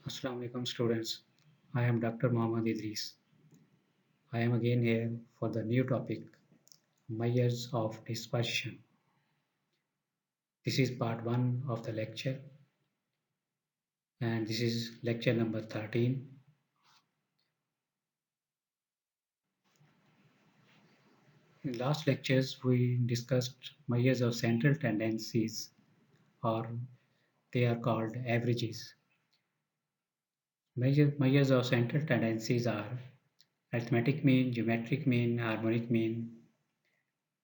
Assalamu alaikum students. I am Dr. Mohammad Idris. I am again here for the new topic, measures of dispersion. This is part 1 of the lecture and this is lecture number 13. In last lectures we discussed measures of central tendencies, or they are called averages. Measures of central tendencies are arithmetic mean, geometric mean, harmonic mean,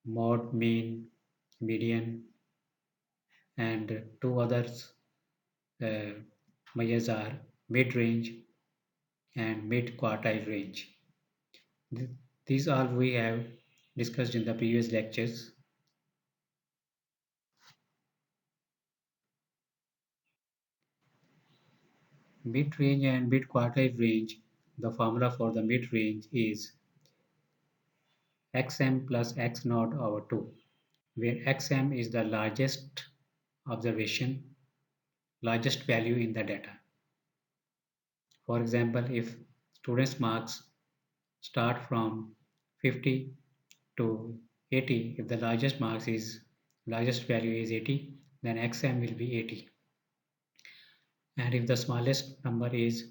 mode mean, median, and two others uh, measures are mid-range and mid-quartile range. These all we have discussed in the previous lectures. Mid-range and mid-quartile range, the formula for the mid-range is xm plus x naught over 2, where xm is the largest observation, largest value in the data. For example, if students' marks start from 50 to 80, if the largest value is 80, then xm will be 80. And if the smallest number is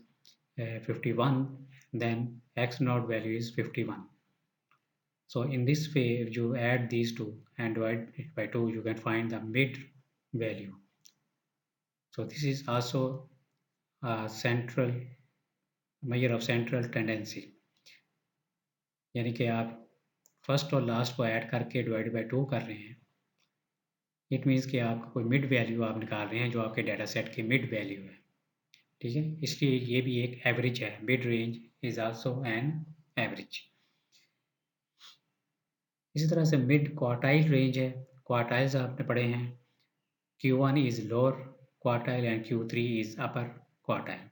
51, then x naught value is 51. So in this way, if you add these two and divide it by 2, you can find the mid value. So this is also a central measure of central tendency, यानी कि आप first और last को add करके divide by 2 कर रहे हैं. It means कि आपका कोई मिड वैल्यू आप निकाल रहे हैं जो आपके डाटा सेट की मिड वैल्यू है. ठीक है, इसलिए ये भी एक एवरेज है. Mid range is also an average. इसी तरह से मिड क्वार्टाइल रेंज है. क्वार्टाइल्स आपने पढ़े हैं. Q1 is lower quartile and Q3 is upper quartile.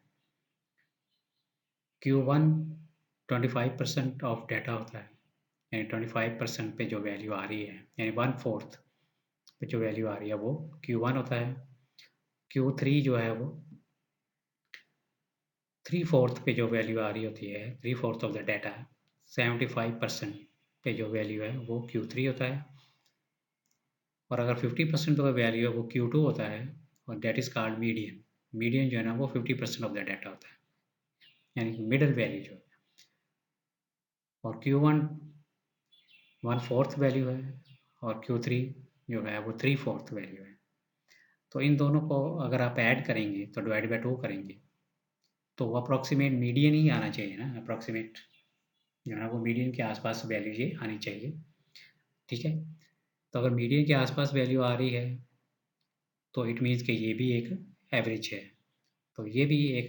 Q1 25% of data होता है, यानी 25% पे जो वैल्यू आ रही है, यानी 1/4 पे जो वैल्यू आ रही है वो Q1 होता है. Q3 जो है वो 3/4 पे जो वैल्यू आ रही होती है, 3/4 ऑफ द डाटा, 75% पे जो वैल्यू है वो Q3 होता है. और अगर 50% का वैल्यू है वो Q2 होता है, और that is called median. Median जो है ना वो 50% ऑफ द डाटा होता है, यानी कि मिडल वैल्यू जो है. और Q1 1/4 वैल्यू है और Q3 जो है वो 3/4 वैल्यू है. तो इन दोनों को अगर आप ऐड करेंगे तो डिवाइड बाय 2 करेंगे तो अप्रॉक्सीमेट मीडियन ही आना चाहिए ना. अप्रॉक्सीमेट जो है ना वो मीडियन के आसपास वैल्यू ये आनी चाहिए. ठीक है, तो अगर मीडियन के आसपास वैल्यू आ रही है तो इट मीन्स कि ये भी एक एवरेज है. तो ये भी एक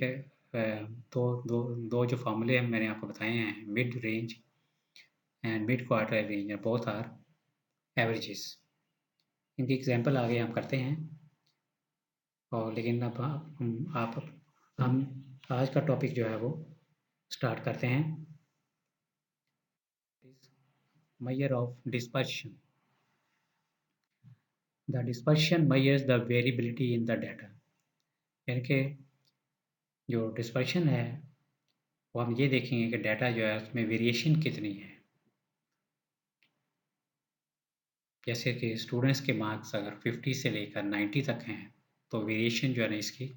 दो दो दो जो फॉर्मूले मैंने आपको बताए हैं, mid range and mid quartile range, both are averages. इनकी एग्जांपल आगे हम करते हैं. और लेकिन अब हम आज का टॉपिक जो है वो स्टार्ट करते हैं. Measure of dispersion. The dispersion measures the variability in the data. यानी कि जो डिस्पर्शन है वो हम ये देखेंगे कि डाटा जो है उसमें वेरिएशन कितनी है. जैसे कि स्टूडेंट्स के मार्क्स अगर 50 से लेकर 90 तक हैं तो वेरिएशन जो है ना इसकी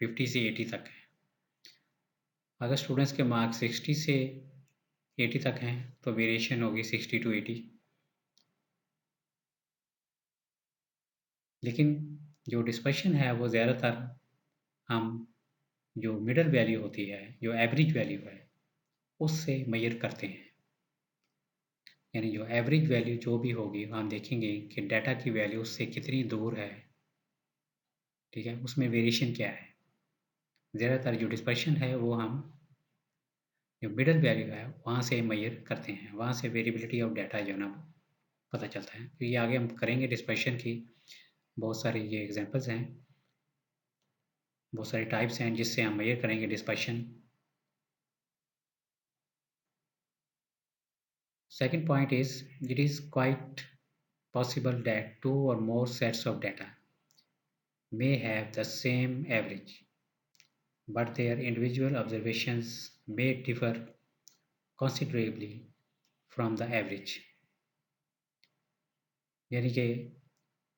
50 से 80 तक है. अगर स्टूडेंट्स के मार्क्स 60 से 80 तक हैं तो वेरिएशन होगी 60 to 80. लेकिन जो डिस्पर्शन है वो ज़्यादातर हम जो मिडल वैल्यू होती है, जो एवरेज वैल्यू है, उससे मेजर करते हैं. यानी जो एवरेज वैल्यू जो भी होगी हम देखेंगे कि डाटा की वैल्यू उससे कितनी दूर है. ठीक है, उसमें वेरिएशन क्या है. ज़्यादातर जो डिस्पर्शन है वो हम जो मिडल वैल्यू है वहाँ से मेजर करते हैं, वहाँ से वेरिएबिलिटी ऑफ डाटा जो है ना वो पता चलता है. तो ये आगे हम करेंगे डिस्पर्शन की. बहुत सारे ये एग्जांपल्स हैं, बहुत सारे टाइप्स हैं जिससे हम मेजर करेंगे dispersion. Second point is, it is quite possible that two or more sets of data may have the same average. but their individual observations may differ considerably from the average. यानी कि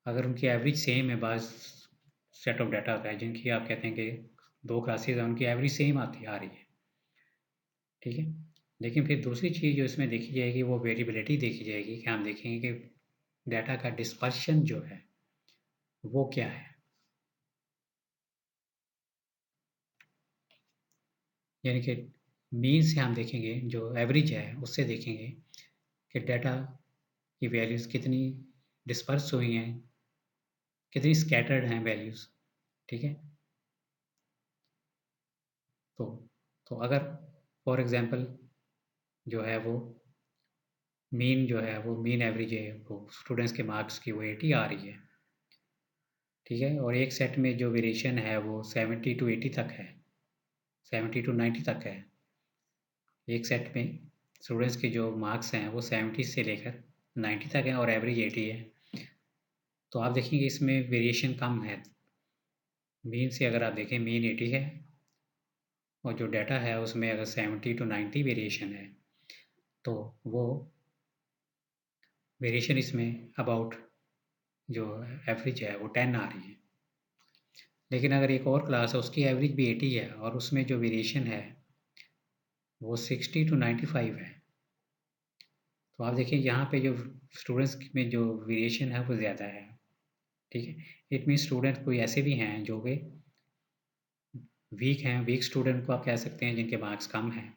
अगर उनकी average same है, बाज़ set of data होता है जिनकी आप कहते हैं कि 2 क्लासेस हैं, उनकी एवरेज सेम आ रही है, ठीक है। लेकिन फिर दूसरी चीज़ जो इसमें देखी जाएगी वो वेरिएबिलिटी देखी जाएगी कि हम देखेंगे कि डाटा का डिस्पर्शन जो है वो क्या है। यानी कि मीन से हम देखेंगे, जो एवरेज है उससे देखेंगे कि डाटा की वैल्यूज़ कितनी डिस्पर्स हुई हैं, कितनी स्कैटर्ड हैं वैल्यूज़, ठीक है। तो तो अगर फॉर एग्ज़ाम्पल जो है वो मीन जो है वो मीन एवरेज है, वो स्टूडेंट्स के मार्क्स की वो 80 आ रही है, ठीक है। और एक सेट में जो वेरिएशन है वो 70 टू 80 तक है, 70 टू 90 तक है। एक सेट में स्टूडेंट्स के जो मार्क्स हैं वो 70 से लेकर 90 तक हैं और एवरेज 80 है। तो आप देखेंगे इसमें वेरिएशन कम है। मीन से अगर आप देखें मीन 80 है और जो डाटा है उसमें अगर 70 टू 90 वेरिएशन है तो वो वेरिएशन इसमें अबाउट जो एवरेज है वो 10 आ रही है। लेकिन अगर एक और क्लास है उसकी एवरेज भी 80 है और उसमें जो वेरिएशन है वो 60 टू 95 है। तो आप देखिए यहाँ पे जो स्टूडेंट्स में जो वेरिएशन है वो ज़्यादा है, ठीक है। इट मीन्स स्टूडेंट कोई ऐसे भी हैं जो कि वीक हैं, वीक स्टूडेंट को आप कह सकते हैं जिनके मार्क्स कम हैं,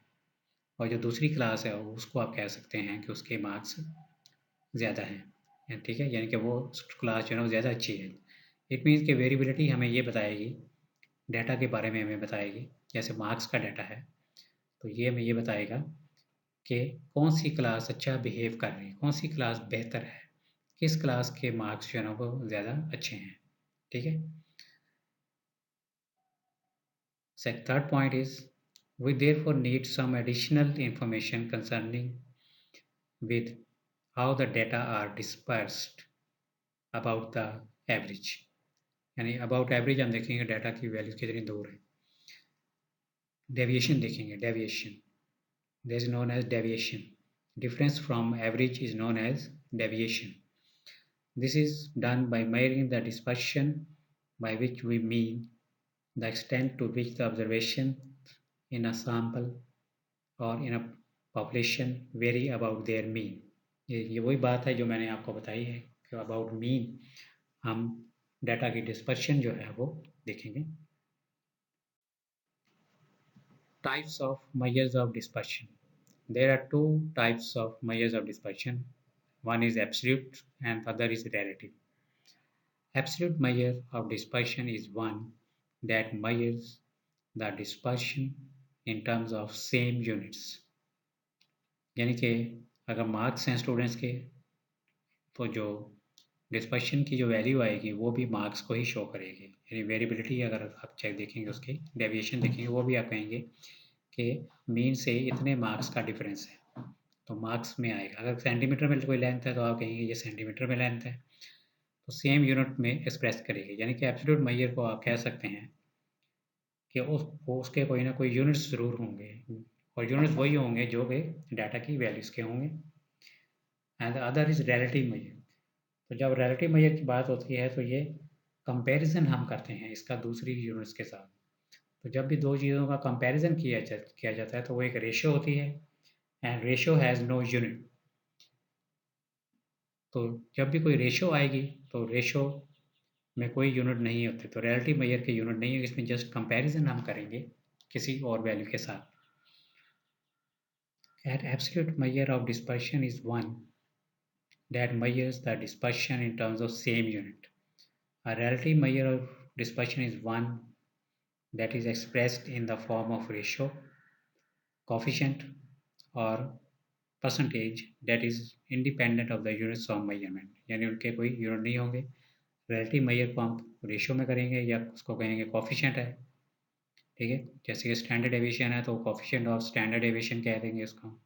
और जो दूसरी क्लास है उसको आप कह सकते हैं कि उसके मार्क्स ज़्यादा हैं, ठीक है। यानी कि वो क्लास जो है वो ज़्यादा अच्छी है। इट मीन्स कि वेरिएबिलिटी हमें ये बताएगी, डाटा के बारे में हमें बताएगी। जैसे मार्क्स का डाटा है तो ये हमें ये बताएगा कि कौन सी क्लास अच्छा बिहेव कर रही है, कौन सी क्लास बेहतर है, किस क्लास के मार्क्स जो है ना वो ज़्यादा अच्छे हैं, ठीक है। Third point is, we therefore need some additional information concerning with how the data are dispersed about the average. यानी about average हम देखेंगे डाटा की वैल्यू कितनी दूर है। डेविएशन देखेंगे, deviation that is known as deviation. Difference from average is known as deviation. This is done by measuring the dispersion, by which we mean the extent to which the observation in a sample और in a population vary about their mean. ये वही बात है जो मैंने आपको बताई है कि अबाउट मीन हम डाटा की डिस्पर्शन जो है वो देखेंगे। Types of measures of dispersion, there are two types of measures of dispersion, one is absolute and other is relative. Absolute measure of dispersion is one that measures the dispersion in terms of same units. यानी कि अगर marks हैं students के तो जो dispersion की जो value आएगी वो भी मार्क्स को ही शो करेगी। यानी वेरिएबिलिटी अगर आप चेक देखेंगे उसकी डेविएशन देखेंगे वो भी आप कहेंगे कि मीन से इतने मार्क्स का डिफरेंस है तो मार्क्स में आएगा। अगर सेंटीमीटर में कोई लेंथ है तो आप कहेंगे ये सेंटीमीटर में लेंथ है, तो सेम यूनिट में एक्सप्रेस करेगी। यानी कि एब्सोल्यूट मेजर को आप कह सकते हैं कि उसके कोई ना कोई यूनिट्स ज़रूर होंगे और यूनिट्स वही होंगे जो कि डाटा की वैल्यूज़ के होंगे। And other is relative major. तो जब रिलेटिव मेजर की बात होती है तो ये कंपैरिजन हम करते हैं इसका दूसरी यूनिट्स के साथ। तो जब भी दो चीज़ों का कंपैरिजन किया जाता है तो वो एक रेशियो होती है and ratio has no unit. तो जब भी कोई रेशियो आएगी तो रेशियो में कोई यूनिट नहीं होते, तो रिलेटिव मेजर के यूनिट नहीं है, इसमें जस्ट कंपैरिजन हम करेंगे किसी और वैल्यू के साथ। At absolute measure of dispersion is one that measures the dispersion in terms of same unit. A relative measure of dispersion is one that is expressed in the form of ratio, coefficient, or percentage that is independent of the units of measurement. यानी उनके कोई unit नहीं होंगे। Relative major को हम ratio में करेंगे या उसको कहेंगे कोफिशिएंट है, ठीक है। जैसे कि स्टैंडर्ड एविएशन है तो कोफिशिएंट ऑफ स्टैंडर्ड एविएशन कह देंगे उसको,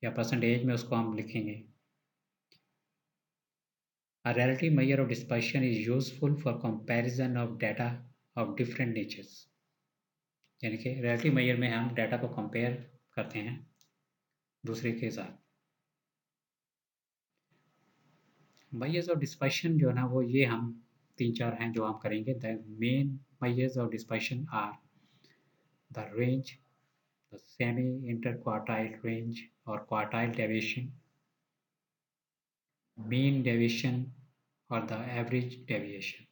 या परसेंटेज में उसको हम लिखेंगे। A relative measure of dispersion is useful for comparison of data of different natures. यानी कि रिलेटिव मेजर में हम डाटा को कंपेयर करते हैं दूसरे के साथ। मेजर्स ऑफ डिस्पर्शन जो है ना वो ये हम 3-4 हैं जो हम करेंगे। The main measures of dispersion are the range, the semi interquartile range और quartile deviation, mean deviation or the average deviation,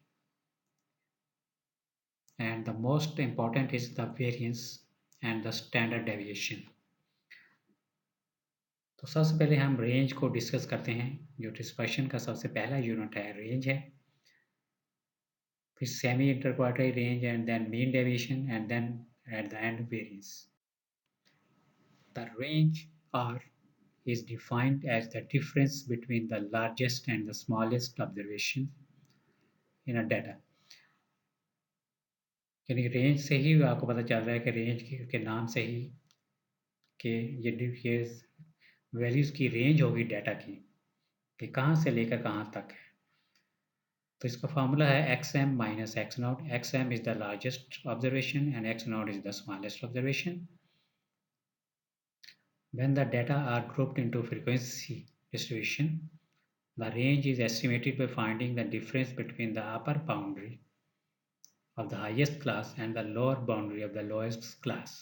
and the most important is the variance and the standard deviation। तो सबसे पहले हम range को discuss करते हैं। जो dispersion का सबसे पहला यूनिट है रेंज है, फिर semi interquartile range and then mean deviation and then at the end variance. The range R is defined as the difference between the largest and the smallest observation in a data। यानी range से ही आपको पता चल रहा है कि range के नाम से ही कि ये वैल्यूज़ की रेंज होगी डाटा की, कि कहाँ से लेकर कहाँ तक है। तो इसका फार्मूला है x m minus x naught. X m is the largest observation and x naught is the smallest observation. When the data are grouped into frequency distribution, the range is estimated by finding the difference between the upper boundary of the highest class and the lower boundary of the lowest class,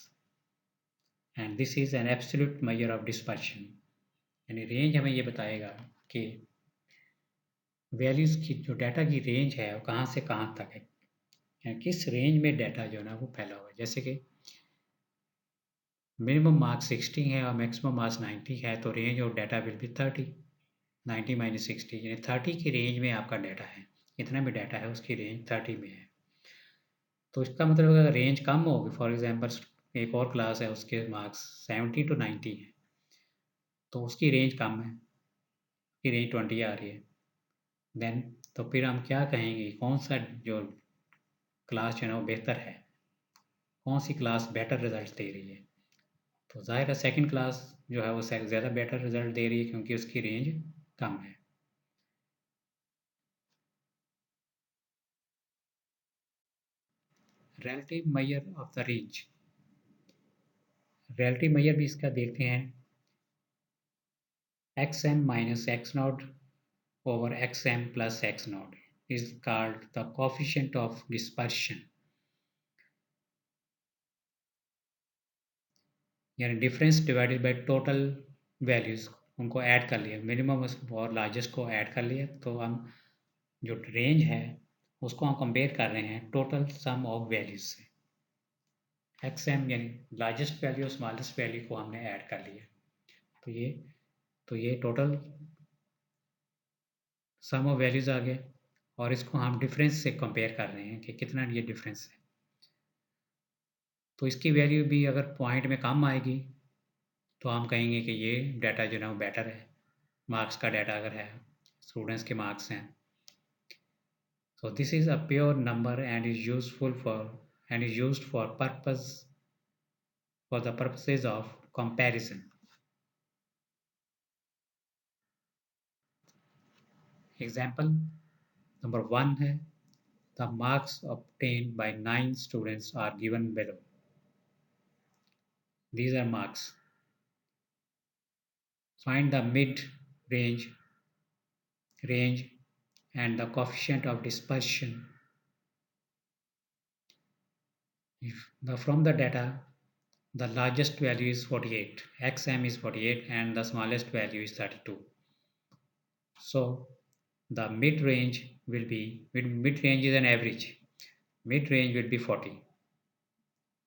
and this is an absolute measure of dispersion। यानी range हमें ये बताएगा कि values की जो data की range है वो कहाँ से कहाँ तक है, यानी किस रेंज में डाटा जो है ना वो फैला हुआ है। जैसे कि मिनिमम मार्क्स 60 है और मैक्सिमम मार्क्स 90 है, तो range of data will be 30। 90 minus 60 यानी 30 की रेंज में आपका डाटा है, इतना भी डाटा है उसकी रेंज 30 में है। तो इसका मतलब अगर रेंज कम होगी, फॉर एग्जांपल एक और क्लास है उसके मार्क्स 70 टू 90 है, तो उसकी रेंज कम है, उसकी रेंज 20 आ रही है, देन तो फिर हम क्या कहेंगे कौन सा जो क्लास जो है ना वो बेहतर है, कौन सी क्लास बेटर रिजल्ट दे रही है। तो ज़ाहिर है सेकंड क्लास जो है वो ज़्यादा बेटर रिजल्ट दे रही है क्योंकि उसकी रेंज कम है। Relative measure of the range, relative measure भी इसका देखते हैं। X m minus x naught over xm plus x naught is called the coefficient of dispersion। यानी difference divided by total values, उनको ऐड कर लिया, मिनिमम और लार्जेस्ट को ऐड कर लिया, तो हम जो रेंज है उसको हम कंपेयर कर रहे हैं टोटल सम ऑफ वैल्यूज से। एक्स एम यानी लार्जेस्ट वैल्यू और स्मॉलेस्ट वैल्यू को हमने ऐड कर लिया, तो ये टोटल सम ऑफ वैल्यूज़ आ गए और इसको हम डिफरेंस से कंपेयर कर रहे हैं कि कितना ये डिफरेंस है। तो इसकी वैल्यू भी अगर पॉइंट में कम आएगी तो हम कहेंगे कि ये डाटा जो है वो बेटर है, मार्क्स का डाटा अगर है, स्टूडेंट्स के मार्क्स हैं। So this is a pure number and is useful for and is used for the purposes of comparison. Example number 1 है, the marks obtained by 9 students are given below। These are marks। Find the mid range and the coefficient of dispersion if from the data the largest value is 48, xm is 48 and the smallest value is 32, so the mid range will be, mid range is an average, mid range will be 40।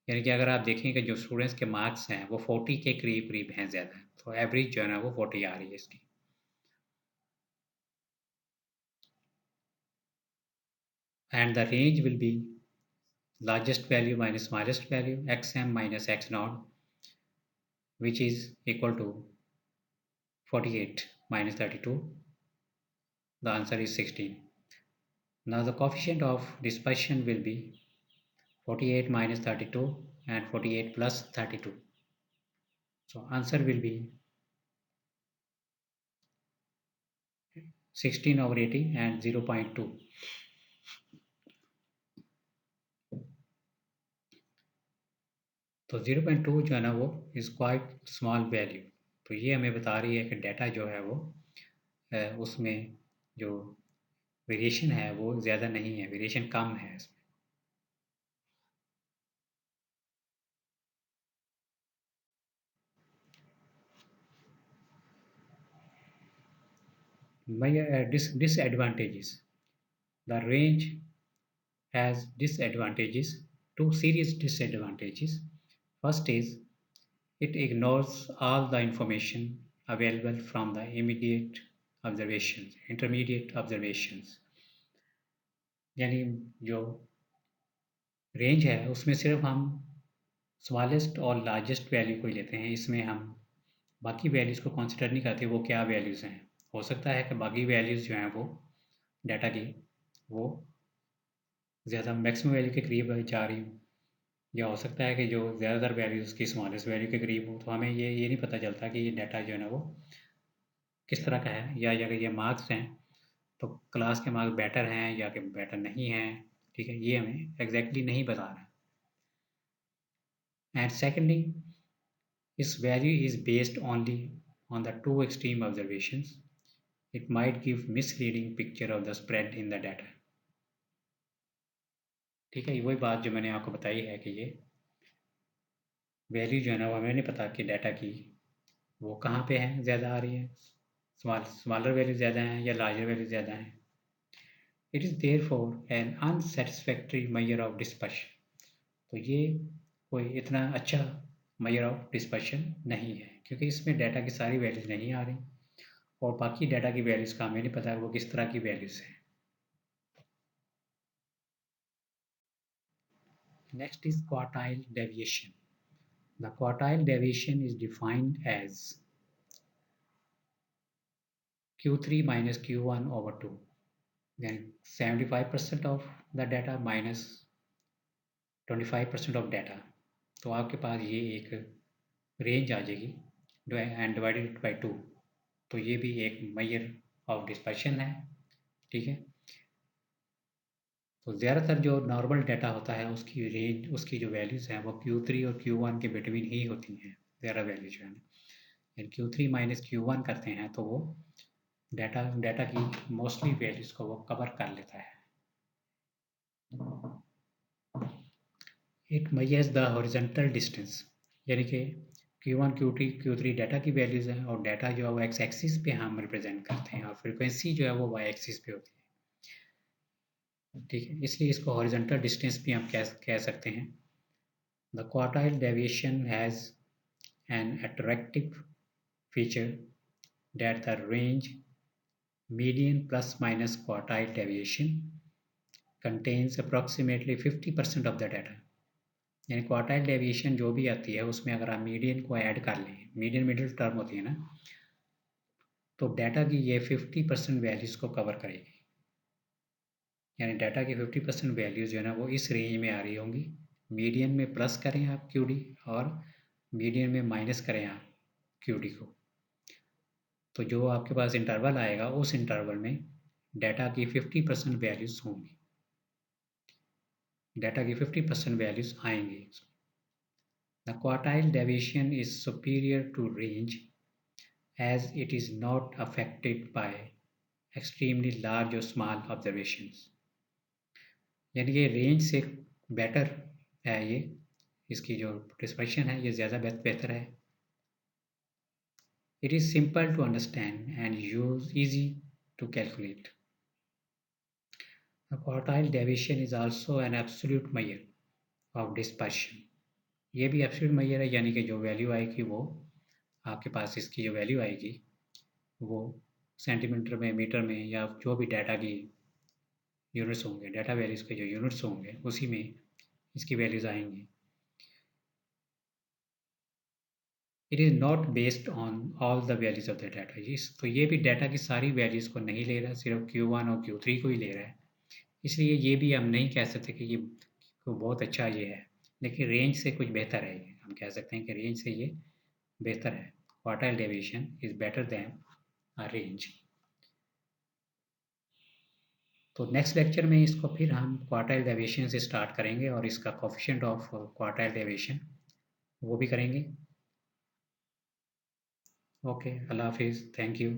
यानी कि अगर आप देखें कि जो students के marks हैं वो 40 के करीब करीब हैं ज़्यादा, तो एवरेज जो है ना वो 40 आ रही है इसकी। And the range will be largest value minus smallest value, xm minus x naught, which is equal to 48 minus 32. The answer is 16. Now the coefficient of dispersion will be 48 minus 32 and 48 plus 32. So answer will be 16 over 80 and 0.2. तो 0.2 जो है ना वो is quite small value. तो ये हमें बता रही है कि डाटा जो है वो उसमें जो वेरिएशन है वो ज़्यादा नहीं है, वेरिएशन कम है इसमें। Disadvantages. The range has disadvantages, two serious disadvantages. First is it ignores all the information available from the intermediate observations. यानी जो रेंज है उसमें सिर्फ हम स्मॉलेस्ट और लार्जेस्ट वैल्यू को ही लेते हैं, इसमें हम बाकी वैल्यूज़ को कंसिडर नहीं करते वो क्या वैल्यूज़ हैं। हो सकता है कि बाकी वैल्यूज़ जो हैं वो डाटा की वो ज़्यादा मैक्सिमम वैल्यू के करीब जा रही हो, या हो सकता है कि जो ज़्यादातर वैल्यूज़ की स्मॉलेस्ट वैल्यू के करीब हो। तो हमें ये नहीं पता चलता कि ये डाटा जो है ना वो किस तरह का है, या अगर ये मार्क्स हैं तो क्लास के मार्क्स बेटर हैं या कि बेटर नहीं हैं। ठीक है, ये हमें एग्जैक्टली नहीं बता रहा। And secondly, its value is based only on the two extreme observations. It might give misleading picture of the spread in the data. ठीक है, वही बात जो मैंने आपको बताई है कि ये वैल्यू जो है ना वो हमें नहीं पता कि डाटा की वो कहाँ पे है, ज़्यादा आ रही है, स्मॉलर वैल्यू ज़्यादा है या लार्जर वैल्यू ज़्यादा है। It is therefore an unsatisfactory measure of dispersion. तो ये कोई इतना अच्छा मेजर ऑफ डिस्पर्शन नहीं है, क्योंकि इसमें डाटा की सारी वैल्यूज नहीं आ रही और बाकी डाटा की वैल्यूज़ का हमें नहीं पता वो किस तरह की वैल्यूज़ हैं। Next is quartile deviation. The quartile deviation is defined as Q3 minus Q1 over 2, then 75% of the data minus 25% of data। तो आपके पास ये एक रेंज आ जाएगी एंड डिवाइडेड बाई 2। तो ये भी एक मेजर ऑफ डिस्पर्शन है। ठीक है, तो ज़्यादातर जो नॉर्मल डाटा होता है उसकी रेंज, उसकी जो वैल्यूज़ हैं वो Q3 और Q1 के बिटवीन ही होती हैं, ज़्यादा वैल्यू जो है ना। Q3 माइनस Q1 करते हैं तो वो डाटा डाटा की मोस्टली वैल्यूज़ को वो कवर कर लेता है। It measures the horizontal distance, यानी कि Q1 Q3 डाटा की वैल्यूज़ हैं और डाटा जो है वो एक्स एक्सिस पे हम रिप्रेजेंट करते हैं और फ्रीक्वेंसी जो है वो वाई एक्सिस पे होती है। ठीक है, इसलिए इसको हॉरिजॉन्टल डिस्टेंस भी हम कह सकते हैं। The quartile deviation has an attractive feature that the range median plus minus quartile deviation contains approximately 50% of the data। यानी क्वार्टाइल डेविएशन जो भी आती है उसमें अगर आप मीडियन को ऐड कर लें, मीडियन मिडिल टर्म होती है ना, तो डाटा की ये 50% वैल्यूज़ को कवर करेगी। यानी डाटा की 50% वैल्यूज़ जो है ना वो इस रेंज में आ रही होंगी। मीडियन में प्लस करें आप QD और मीडियन में माइनस करें आप QD को, तो जो आपके पास इंटरवल आएगा उस इंटरवल में डाटा की 50% वैल्यूज़ होंगी, डाटा की 50% वैल्यूज़ आएंगी। The quartile deviation is superior to range as it is not affected by extremely large or small observations। यानी ये रेंज से बेटर है, ये इसकी जो डिस्पर्शन है ये ज़्यादा बेहतर है। It is simple to understand and easy to calculate। The quartile deviation is also an absolute measure of dispersion। ये भी एब्सोल्यूट मेजर है, यानी कि जो वैल्यू आएगी वो आपके पास, इसकी जो वैल्यू आएगी वो सेंटीमीटर में, मीटर में, या जो भी डाटा की यूनिट्स होंगे, डाटा वैल्यूज़ के जो यूनिट्स होंगे उसी में इसकी वैल्यूज़ आएंगी। It is not based on all the values of the data. तो ये भी डाटा की सारी वैल्यूज़ को नहीं ले रहा, सिर्फ Q1 और Q3 को ही ले रहा है। इसलिए ये भी हम नहीं कह सकते कि ये बहुत अच्छा ये है, लेकिन रेंज से कुछ बेहतर है। ये हम कह सकते हैं कि रेंज से ये बेहतर है। Quartile deviation is better than a range. तो नेक्स्ट लेक्चर में इसको फिर हम क्वार्टाइल डेविएशन से स्टार्ट करेंगे और इसका कोफिशिएंट ऑफ क्वार्टाइल डेविएशन वो भी करेंगे। ओके, अल्लाह हाफिज़, थैंक यू।